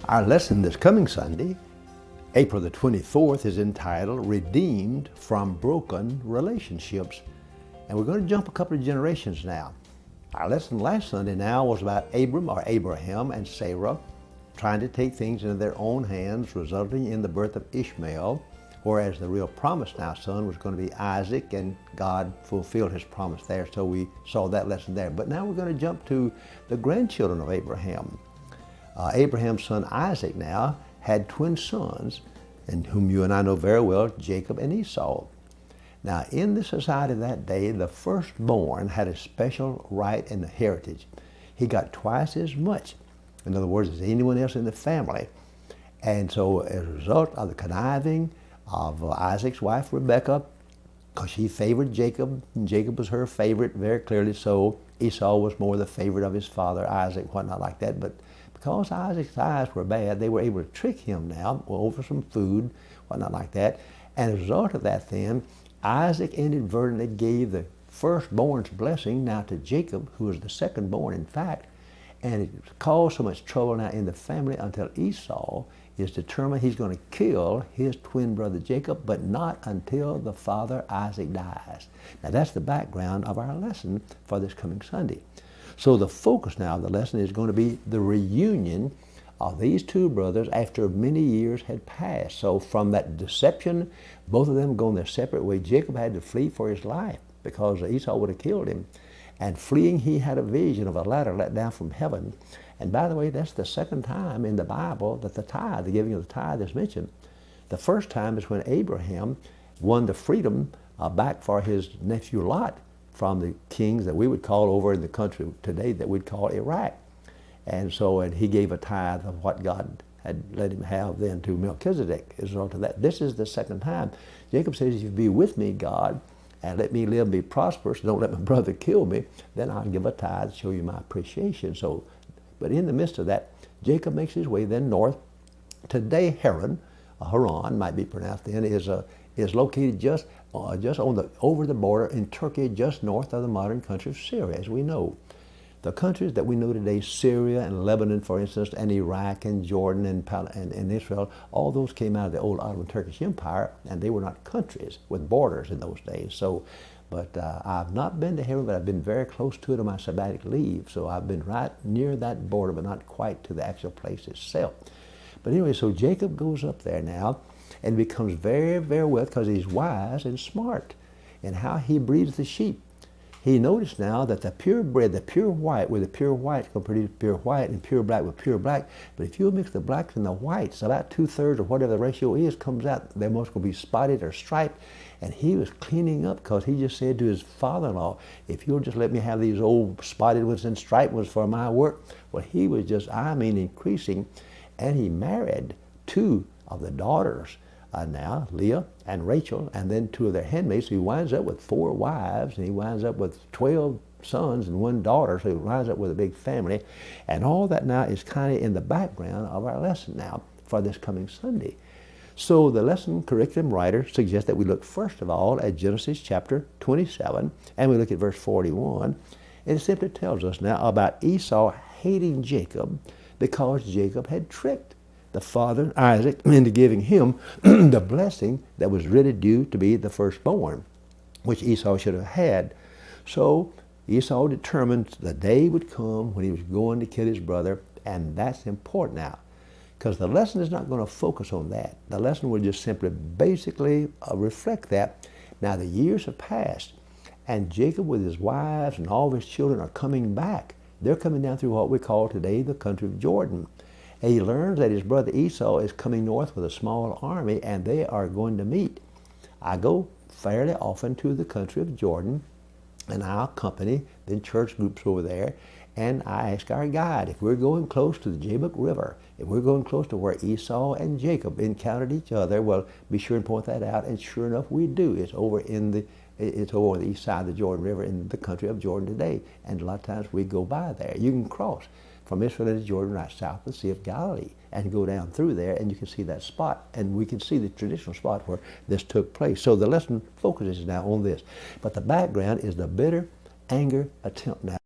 Our lesson this coming Sunday, April the 24th, is entitled Redeemed from Broken Relationships. And we're going to jump a couple of generations now. Our lesson last Sunday now was about Abraham and Sarah trying to take things into their own hands, resulting in the birth of Ishmael, whereas the real promised now son was going to be Isaac, and God fulfilled his promise there. So we saw that lesson there. But now we're going to jump to the grandchildren of Abraham. Abraham's son Isaac now had twin sons, and whom you and I know very well, Jacob and Esau. Now, in the society of that day, the firstborn had a special right and heritage. He got twice as much, in other words, as anyone else in the family. And so as a result of the conniving of Isaac's wife, Rebekah, because she favored Jacob, and Jacob was her favorite, very clearly so. Esau was more the favorite of his father, Isaac, whatnot like that. But because Isaac's eyes were bad, they were able to trick him now over some food, whatnot like that. And as a result of that then, Isaac inadvertently gave the firstborn's blessing now to Jacob, who was the secondborn in fact. And it caused so much trouble now in the family until Esau is determined he's going to kill his twin brother Jacob, but not until the father Isaac dies. Now that's the background of our lesson for this coming Sunday. So the focus now of the lesson is going to be the reunion of these two brothers after many years had passed. So from that deception, both of them going their separate way. Jacob had to flee for his life because Esau would have killed him. And fleeing, he had a vision of a ladder let down from heaven. And by the way, that's the second time in the Bible that the tithe, the giving of the tithe, is mentioned. The first time is when Abraham won the freedom back for his nephew Lot from the kings that we would call over in the country today that we'd call Iraq. And so he gave a tithe of what God had let him have then to Melchizedek as a result of that. This is the second time. Jacob says, if you be with me, God, and let me live and be prosperous, don't let my brother kill me, then I'll give a tithe to show you my appreciation. So, but in the midst of that, Jacob makes his way then north. Today, Haran might be pronounced then, is located just over the border in Turkey, just north of the modern country of Syria, as we know. The countries that we know today, Syria and Lebanon, for instance, and Iraq and Jordan and Israel, all those came out of the old Ottoman Turkish Empire, and they were not countries with borders in those days. So, but I've not been to Haran, but I've been very close to it on my sabbatic leave. So I've been right near that border, but not quite to the actual place itself. But anyway, so Jacob goes up there now and becomes very, very wealthy because he's wise and smart in how he breeds the sheep. He noticed now that the purebred, the pure white with the pure white can produce pure white, and pure black with pure black. But if you mix the blacks and the whites, about 2/3 or whatever the ratio is comes out, they're most going to be spotted or striped. And he was cleaning up because he just said to his father-in-law, if you'll just let me have these old spotted ones and striped ones for my work. Well, he was just, increasing. And he married two of the daughters now, Leah and Rachel, and then two of their handmaids. So he winds up with 4 wives, and he winds up with 12 sons and 1 daughter, so he winds up with a big family. And all that now is kind of in the background of our lesson now for this coming Sunday. So the lesson curriculum writer suggests that we look first of all at Genesis chapter 27, and we look at verse 41. And it simply tells us now about Esau hating Jacob because Jacob had tricked the father, Isaac, into giving him the blessing that was really due to be the firstborn, which Esau should have had. So Esau determined the day would come when he was going to kill his brother, and that's important now, because the lesson is not going to focus on that. The lesson will just simply basically reflect that. Now the years have passed, and Jacob with his wives and all of his children are coming back. They're coming down through what we call today the country of Jordan. And he learns that his brother Esau is coming north with a small army, and they are going to meet. I go fairly often to the country of Jordan, and I'll accompany the church groups over there, and I ask our guide, if we're going close to the Jabbok River, if we're going close to where Esau and Jacob encountered each other, well, be sure and point that out, and sure enough we do. It's over on the east side of the Jordan River in the country of Jordan today, and a lot of times we go by there. You can cross from Israel into Jordan right south of the Sea of Galilee and go down through there, and you can see that spot, and we can see the traditional spot where this took place. So the lesson focuses now on this. But the background is the bitter anger attempt now